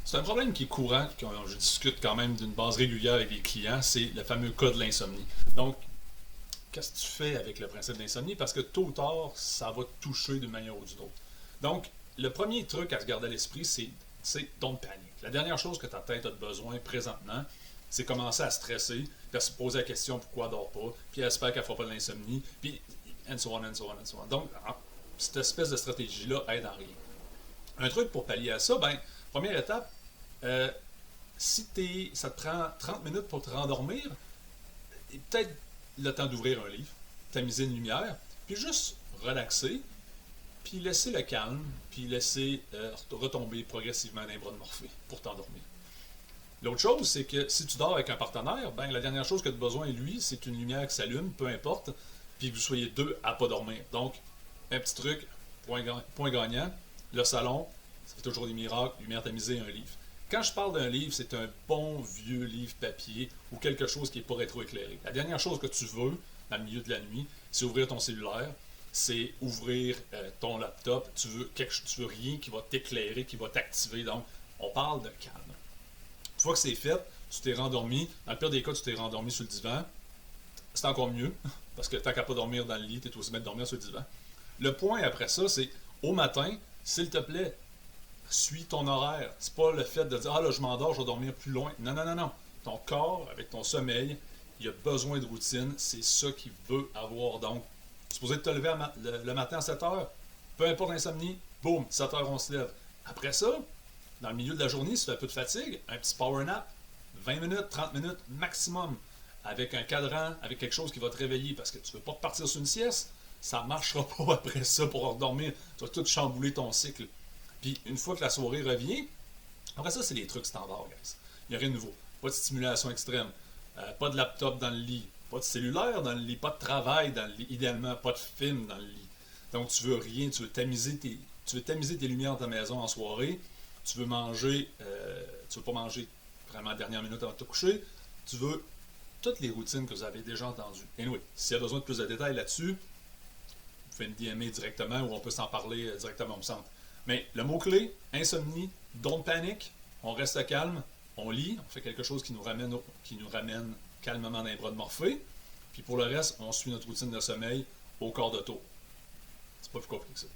C'est un problème qui est courant, que je discute quand même d'une base régulière avec les clients, c'est le fameux cas de l'insomnie. Donc, qu'est-ce que tu fais avec le principe d'insomnie? Parce que tôt ou tard, ça va te toucher d'une manière ou d'une autre. Donc, le premier truc à se garder à l'esprit, c'est don't panic. La dernière chose que ta tête a besoin présentement, c'est commencer à stresser, puis à se poser la question pourquoi elle dort pas, puis elle espère qu'elle ne fera pas de l'insomnie, puis and so on, and so on, and so on. Donc, cette espèce de stratégie-là aide en rien. Un truc pour pallier à ça, ben, première étape, euh, si ça te prend 30 minutes pour te rendormir, peut-être le temps d'ouvrir un livre, tamiser une lumière, puis juste relaxer, puis laisser le calme, puis laisser retomber progressivement dans les bras de Morphée pour t'endormir. L'autre chose, c'est que si tu dors avec un partenaire, ben la dernière chose que tu as besoin, lui, c'est une lumière qui s'allume, peu importe, puis que vous soyez deux à pas dormir. Donc, un petit truc, point gagnant, le salon, ça fait toujours des miracles, lumière tamisée, un livre. Quand je parle d'un livre, c'est un bon vieux livre papier ou quelque chose qui n'est pas rétroéclairé. La dernière chose que tu veux, dans le milieu de la nuit, c'est ouvrir ton cellulaire, c'est ouvrir ton laptop. Tu veux rien qui va t'éclairer, qui va t'activer. Donc, on parle de calme. Une fois que c'est fait, tu t'es rendormi. Dans le pire des cas, tu t'es rendormi sur le divan. C'est encore mieux, parce que tant qu'à pas dormir dans le lit, tu es aussi bien de dormir sur le divan. Le point après ça, c'est au matin, s'il te plaît, suis ton horaire. C'est pas le fait de dire ah là je m'endors, je vais dormir plus loin. Non, non, non, non. Ton corps, avec ton sommeil, il a besoin de routine. C'est ça qu'il veut avoir. Donc, tu es supposé te lever le matin à 7 heures. Peu importe l'insomnie, boum, 7 heures on se lève. Après ça, dans le milieu de la journée, si tu as un peu de fatigue, un petit power nap, 20 minutes, 30 minutes maximum, avec un cadran, avec quelque chose qui va te réveiller parce que tu ne veux pas partir sur une sieste, ça ne marchera pas après ça pour redormir. Tu vas tout chambouler ton cycle. Puis une fois que la soirée revient, après ça, c'est les trucs standards, guys. Il n'y a rien de nouveau. Pas de stimulation extrême, pas de laptop dans le lit, pas de cellulaire dans le lit, pas de travail dans le lit, idéalement pas de film dans le lit. Donc tu veux rien, tu veux tamiser tes lumières dans ta maison en soirée, tu veux manger, tu veux pas manger vraiment à la dernière minute avant de te coucher, tu veux toutes les routines que vous avez déjà entendues. Anyway, s'il y a besoin de plus de détails là-dessus, vous pouvez me DMer directement ou on peut s'en parler directement au centre. Mais le mot-clé, insomnie, don't panic, on reste calme, on lit, on fait quelque chose qui nous ramène calmement dans les bras de Morphée. Puis pour le reste, on suit notre routine de sommeil au quart de tour. C'est pas plus compliqué que ça.